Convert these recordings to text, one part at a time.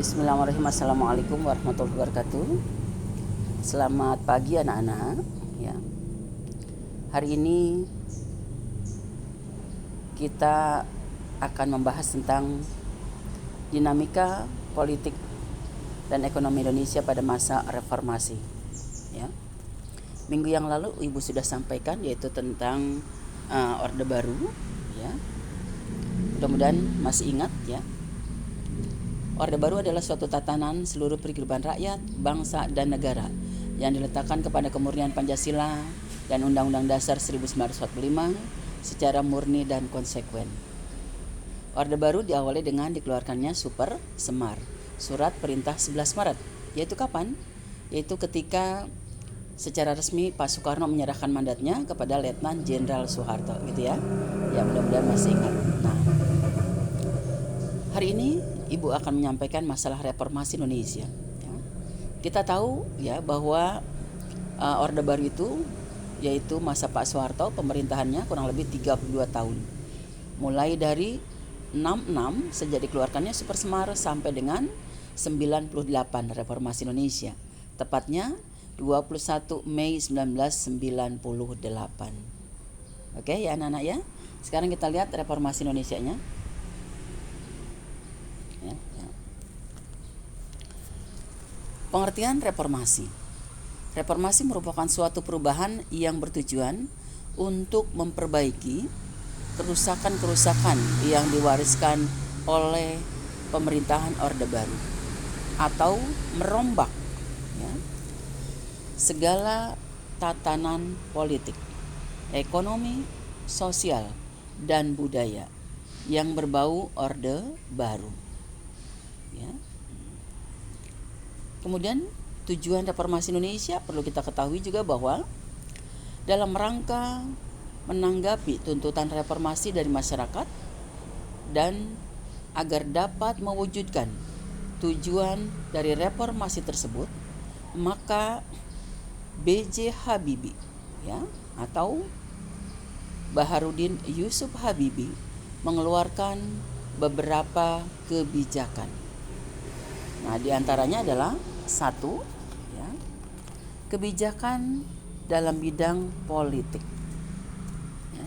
Bismillahirrahmanirrahim. Assalamualaikum warahmatullahi wabarakatuh. Selamat pagi anak-anak ya. Hari ini kita akan membahas tentang dinamika politik dan ekonomi Indonesia pada masa reformasi ya. Minggu yang lalu Ibu sudah sampaikan yaitu tentang Orde Baru ya. Mudah-mudahan masih ingat ya. Orde Baru adalah suatu tatanan seluruh kehidupan rakyat, bangsa, dan negara yang diletakkan kepada kemurnian Pancasila dan Undang-Undang Dasar 1945 secara murni dan konsekuen. Orde Baru diawali dengan dikeluarkannya Super Semar, Surat Perintah 11 Maret. Yaitu kapan? Yaitu ketika secara resmi Pak Soekarno menyerahkan mandatnya kepada Letnan Jenderal Soeharto, gitu ya. Ya, mudah-mudahan masih ingat. Nah, hari ini Ibu akan menyampaikan masalah reformasi Indonesia. Ya. Kita tahu ya bahwa Orde Baru itu yaitu masa Pak Soeharto, pemerintahannya kurang lebih 32 tahun. Mulai dari 66 sejak dikeluarkannya Super Semar sampai dengan 98 reformasi Indonesia. Tepatnya 21 Mei 1998. Oke ya anak-anak ya. Sekarang kita lihat reformasi Indonesianya. Pengertian reformasi. Reformasi merupakan suatu perubahan yang bertujuan untuk memperbaiki kerusakan-kerusakan yang diwariskan oleh pemerintahan Orde Baru atau merombak ya, segala tatanan politik, ekonomi, sosial, dan budaya yang berbau Orde Baru. Ya. Kemudian tujuan reformasi Indonesia perlu kita ketahui juga bahwa dalam rangka menanggapi tuntutan reformasi dari masyarakat dan agar dapat mewujudkan tujuan dari reformasi tersebut, maka B.J. Habibie ya atau Baharudin Yusuf Habibie mengeluarkan beberapa kebijakan. Nah, diantaranya adalah satu, ya, kebijakan dalam bidang politik. Ya.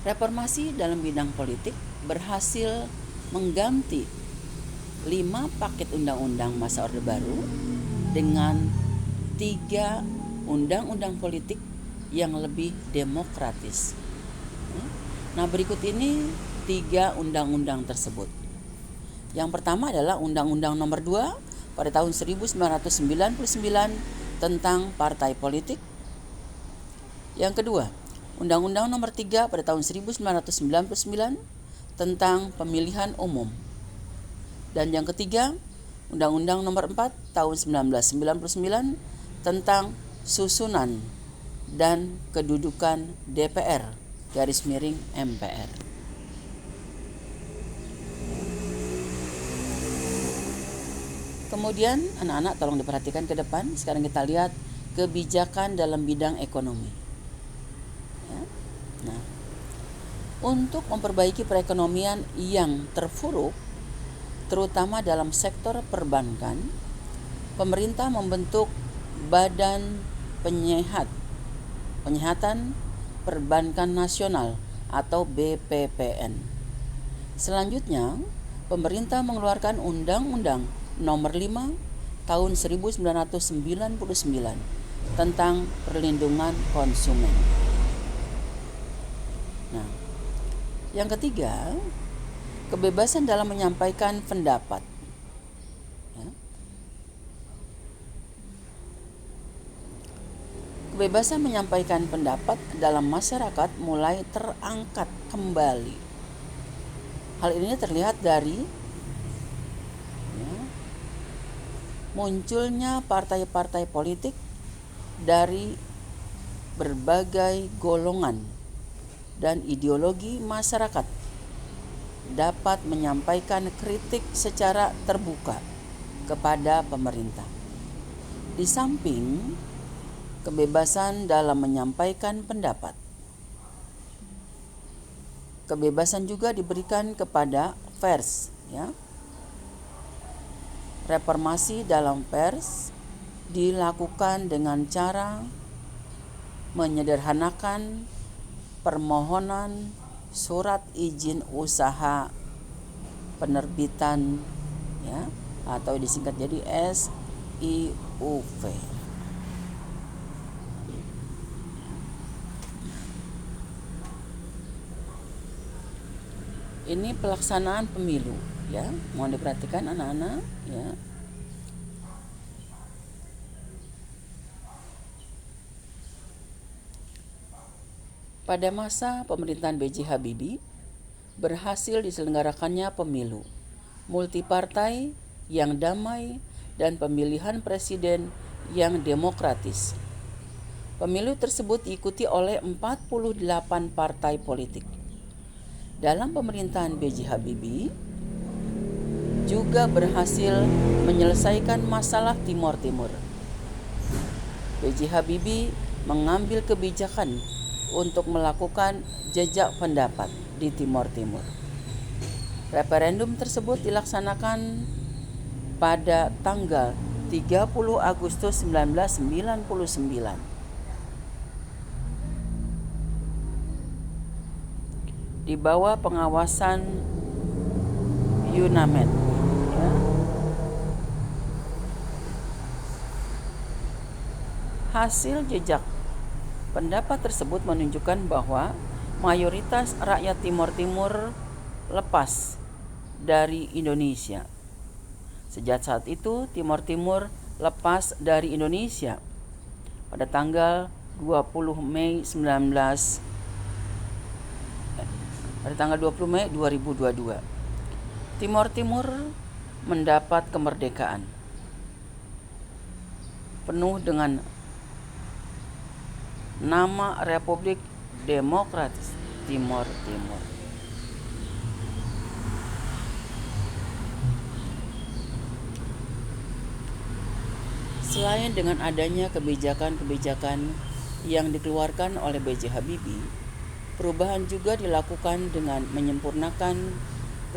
Reformasi dalam bidang politik berhasil mengganti 5 paket undang-undang masa Orde Baru dengan 3 undang-undang politik yang lebih demokratis. Ya. Nah, berikut ini 3 undang-undang tersebut. Yang pertama adalah Undang-Undang Nomor 2 pada tahun 1999 tentang partai politik. Yang kedua, Undang-Undang Nomor 3 pada tahun 1999 tentang pemilihan umum. Dan yang ketiga, Undang-Undang Nomor 4 tahun 1999 tentang susunan dan kedudukan DPR _MPR. Kemudian anak-anak tolong diperhatikan ke depan. Sekarang kita lihat kebijakan dalam bidang ekonomi. Ya. Nah, untuk memperbaiki perekonomian yang terpuruk, terutama dalam sektor perbankan, pemerintah membentuk Badan Penyihatan Perbankan Nasional atau BPPN. Selanjutnya, pemerintah mengeluarkan Undang-Undang Nomor 5 tahun 1999 tentang perlindungan konsumen. Nah, yang ketiga, kebebasan dalam menyampaikan pendapat. Ya. Kebebasan menyampaikan pendapat dalam masyarakat mulai terangkat kembali. Hal ini terlihat dari munculnya partai-partai politik dari berbagai golongan dan ideologi masyarakat dapat menyampaikan kritik secara terbuka kepada pemerintah. Di samping kebebasan dalam menyampaikan pendapat, kebebasan juga diberikan kepada pers ya. Reformasi dalam pers dilakukan dengan cara menyederhanakan permohonan surat izin usaha penerbitan, ya, atau disingkat jadi SIUV. Ini pelaksanaan pemilu, ya. Mohon diperhatikan anak-anak, ya. Pada masa pemerintahan B.J. Habibie, berhasil diselenggarakannya pemilu multipartai yang damai dan pemilihan presiden yang demokratis. Pemilu tersebut diikuti oleh 48 partai politik. Dalam pemerintahan B.J. Habibie juga berhasil menyelesaikan masalah Timor Timur. B.J. Habibie mengambil kebijakan untuk melakukan jejak pendapat di Timor Timur. Referendum tersebut dilaksanakan pada tanggal 30 Agustus 1999. Di bawah pengawasan UNAMED, ya. Hasil jejak pendapat tersebut menunjukkan bahwa mayoritas rakyat Timor Timur lepas dari Indonesia. Sejak saat itu, Timor Timur lepas dari Indonesia pada tanggal 20 Mei 2022. Timor Timur mendapat kemerdekaan penuh dengan nama Republik Demokratis Timor Timur. Selain dengan adanya kebijakan-kebijakan yang dikeluarkan oleh B.J. Habibie, perubahan juga dilakukan dengan menyempurnakan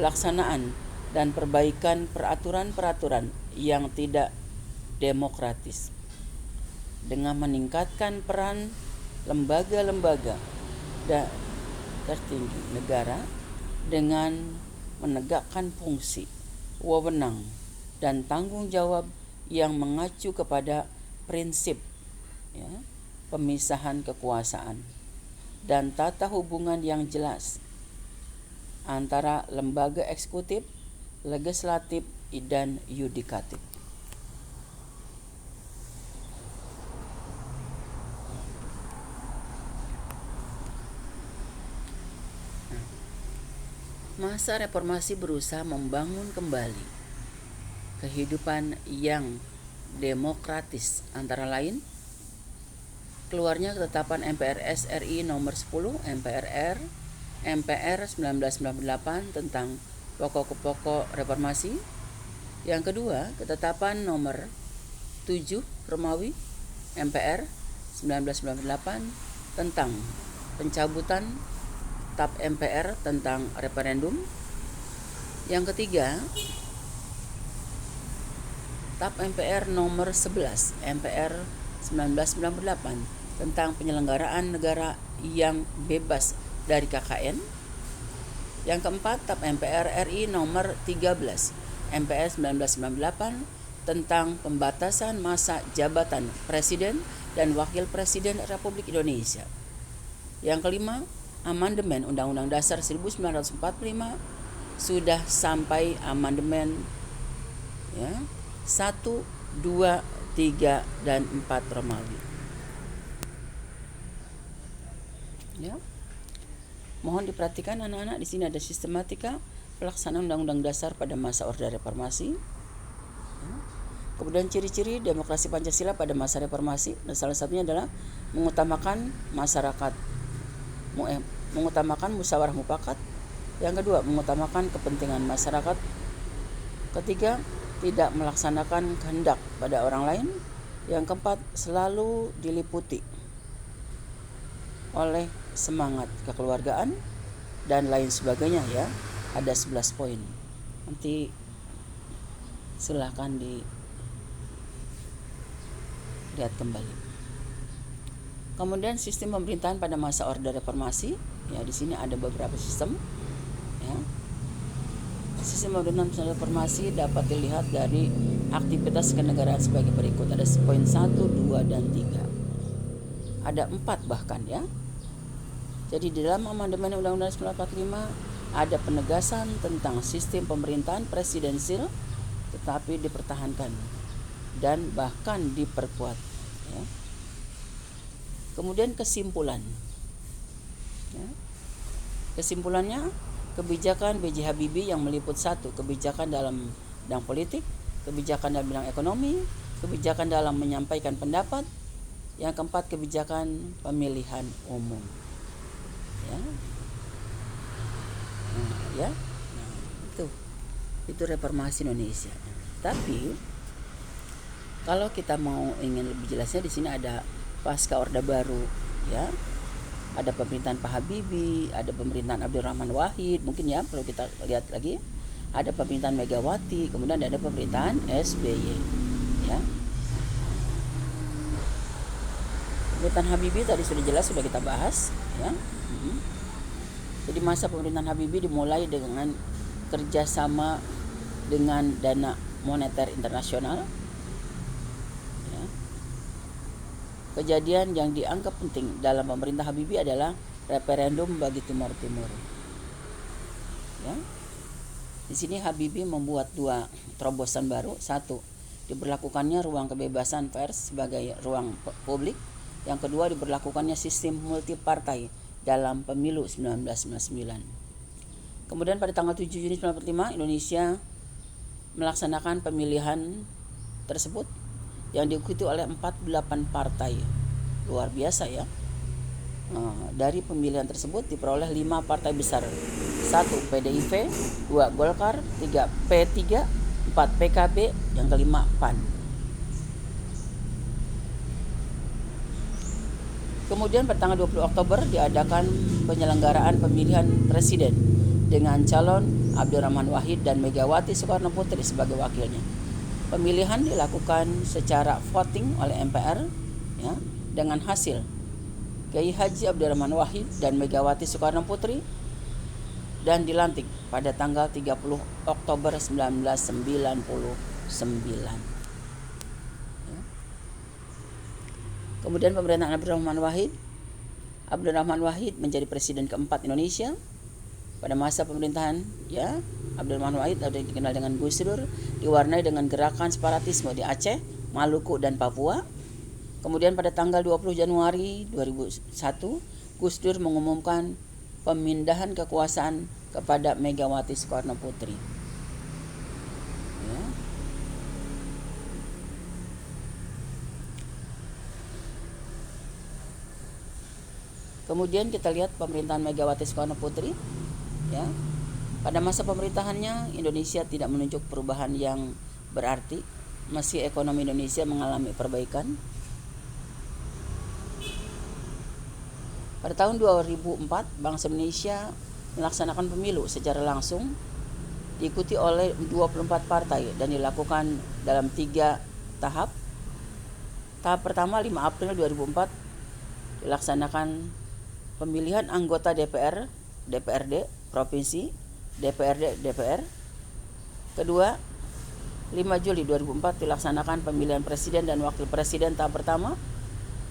pelaksanaan dan perbaikan peraturan-peraturan yang tidak demokratis, dengan meningkatkan peran lembaga-lembaga tertinggi negara dengan menegakkan fungsi, wewenang, dan tanggung jawab yang mengacu kepada prinsip, ya, pemisahan kekuasaan dan tata hubungan yang jelas antara lembaga eksekutif, legislatif, dan yudikatif. Masa reformasi berusaha membangun kembali kehidupan yang demokratis, antara lain keluarnya ketetapan MPRS RI nomor 10 MPR 1998 tentang pokok-pokok reformasi. Yang kedua, ketetapan nomor 7 Romawi MPR 1998 tentang pencabutan TAP MPR tentang referendum. Yang ketiga, TAP MPR nomor 11 MPR 1998 tentang penyelenggaraan negara yang bebas dari KKN. Yang keempat, TAP MPR RI nomor 13 MPR 1998 tentang pembatasan masa jabatan Presiden dan Wakil Presiden Republik Indonesia. Yang kelima, amandemen Undang-Undang Dasar 1945 sudah sampai amandemen, ya, 1, 2, 3, dan 4 Romawi. Ya. Mohon diperhatikan anak-anak, di sini ada sistematika pelaksanaan Undang-Undang Dasar pada masa Orde Reformasi. Ya. Kemudian ciri-ciri demokrasi Pancasila pada masa reformasi, dan salah satunya adalah mengutamakan mengutamakan musyawarah mufakat. Yang kedua, mengutamakan kepentingan masyarakat. Ketiga, tidak melaksanakan kehendak pada orang lain. Yang keempat, selalu diliputi oleh semangat kekeluargaan dan lain sebagainya, ya. Ada 11 poin. Nanti silakan dilihat kembali. Kemudian sistem pemerintahan pada masa Orde Reformasi, ya di sini ada beberapa sistem, ya. Sistem pemerintahan pada reformasi dapat dilihat dari aktivitas kenegaraan sebagai berikut. Ada poin 1, 2, dan 3. Ada 4 bahkan, ya. Jadi di dalam amandemen Undang-Undang 1945 ada penegasan tentang sistem pemerintahan presidensil tetapi dipertahankan dan bahkan diperkuat, ya. Kemudian kesimpulan, ya. Kesimpulannya, kebijakan B.J. Habibie yang meliput 1. Kebijakan dalam bidang politik, kebijakan dalam bidang ekonomi, kebijakan dalam menyampaikan pendapat, yang keempat kebijakan pemilihan umum, ya. Itu reformasi Indonesia. Tapi kalau kita mau ingin lebih jelasnya, di sini ada pasca Orde Baru, ya. Ada pemerintahan Pak Habibie, ada pemerintahan Abdurrahman Wahid, mungkin ya perlu kita lihat lagi. Ada pemerintahan Megawati, kemudian ada pemerintahan SBY, ya. Pemerintahan Habibie tadi sudah jelas, sudah kita bahas, ya. Jadi masa pemerintahan Habibie dimulai dengan kerjasama dengan Dana Moneter Internasional, ya. Kejadian yang dianggap penting dalam pemerintah Habibie adalah referendum bagi Timur Timur, ya. Di sini Habibie membuat 2 terobosan baru. 1, diberlakukannya ruang kebebasan pers sebagai ruang publik. Yang kedua, diberlakukannya sistem multipartai dalam pemilu 1999. Kemudian pada tanggal 7 Juni 1945 Indonesia melaksanakan pemilihan tersebut yang diikuti oleh 48 partai. Luar biasa, ya. Dari pemilihan tersebut diperoleh 5 partai besar. 1 PDIP, 2 Golkar, 3 P3, 4 PKB, yang kelima PAN. Kemudian pada tanggal 20 Oktober diadakan penyelenggaraan pemilihan presiden dengan calon Abdurrahman Wahid dan Megawati Soekarno Putri sebagai wakilnya. Pemilihan dilakukan secara voting oleh MPR, ya, dengan hasil Kiai Haji Abdurrahman Wahid dan Megawati Soekarno Putri dan dilantik pada tanggal 30 Oktober 1999. Ya. Kemudian pemerintahan Abdurrahman Wahid menjadi presiden keempat Indonesia. Pada masa pemerintahan, ya, Abdurrahman Wahid atau dikenal dengan Gus Dur diwarnai dengan gerakan separatisme di Aceh, Maluku, dan Papua. Kemudian pada tanggal 20 Januari 2001, Gus Dur mengumumkan pemindahan kekuasaan kepada Megawati Soekarno Putri. Ya. Kemudian kita lihat pemerintahan Megawati Soekarno Putri, ya. Pada masa pemerintahannya Indonesia tidak menunjuk perubahan yang berarti, meski ekonomi Indonesia mengalami perbaikan. Pada tahun 2004 bangsa Indonesia melaksanakan pemilu secara langsung diikuti oleh 24 partai dan dilakukan dalam 3 tahap. Tahap pertama 5 April 2004 dilaksanakan pemilihan anggota DPR, DPRD provinsi, DPRD, DPR. Kedua, 5 Juli 2004 dilaksanakan pemilihan presiden dan wakil presiden tahap pertama.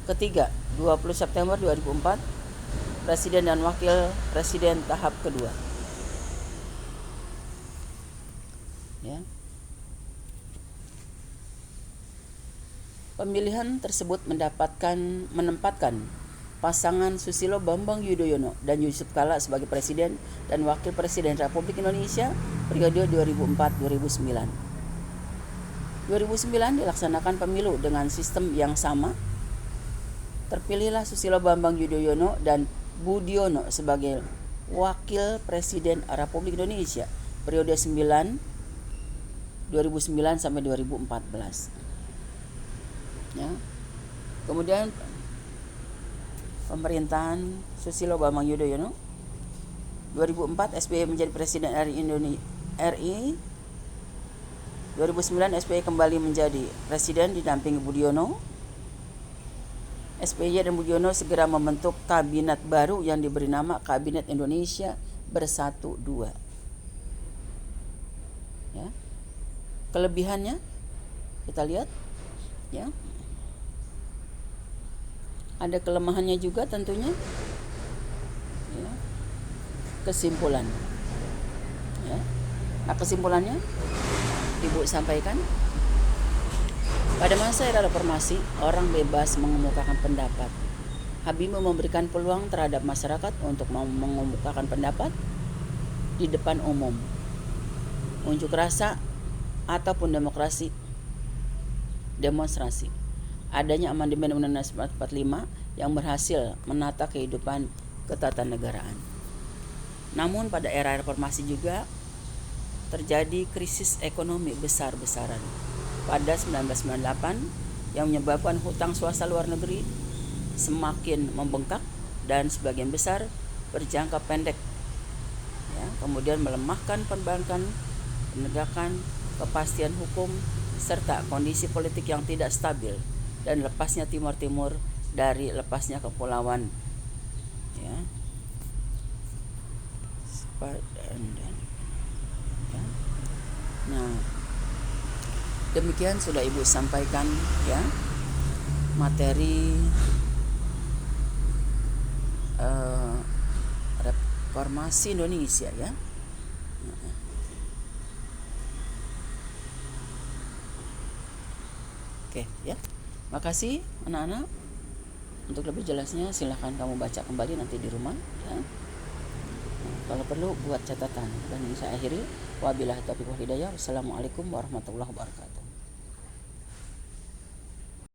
Ketiga, 20 September 2004 presiden dan wakil presiden tahap kedua. Ya. Pemilihan tersebut menempatkan pasangan Susilo Bambang Yudhoyono dan Yusuf Kala sebagai presiden dan wakil presiden Republik Indonesia periode 2004-2009. 2009 dilaksanakan pemilu dengan sistem yang sama. Terpilihlah Susilo Bambang Yudhoyono dan Budiono sebagai wakil presiden Republik Indonesia periode 2009 sampai 2014. Ya. Kemudian pemerintahan Susilo Bambang Yudhoyono 2004 SBY menjadi presiden RI Indonesia RI 2009 SBY kembali menjadi presiden didampingi Budiono. SBY dan Budiono segera membentuk kabinet baru yang diberi nama Kabinet Indonesia Bersatu 2. Ya. Kelebihannya kita lihat, ya. Ada kelemahannya juga tentunya. Ya. Kesimpulan. Ya. Nah, kesimpulannya Ibu sampaikan, pada masa era reformasi, orang bebas mengemukakan pendapat. Habibie memberikan peluang terhadap masyarakat untuk mengemukakan pendapat di depan umum, unjuk rasa ataupun demonstrasi. Adanya amandemen Undang-Undang 45 yang berhasil menata kehidupan ketatanegaraan. Namun pada era reformasi juga terjadi krisis ekonomi besar-besaran pada 1998 yang menyebabkan hutang swasta luar negeri semakin membengkak dan sebagian besar berjangka pendek. Ya, kemudian melemahkan perbankan, penegakan kepastian hukum serta kondisi politik yang tidak stabil dan lepasnya Timur Timur dari lepasnya kepulauan. Ya. Nah, demikian sudah Ibu sampaikan, ya, materi reformasi Indonesia, ya. Oke, ya. Makasih anak-anak. Untuk lebih jelasnya silahkan kamu baca kembali nanti di rumah, ya. Kalau perlu buat catatan. Dan saya akhiri, wabillahi taufiq wal hidayah. Wassalamualaikum warahmatullahi wabarakatuh.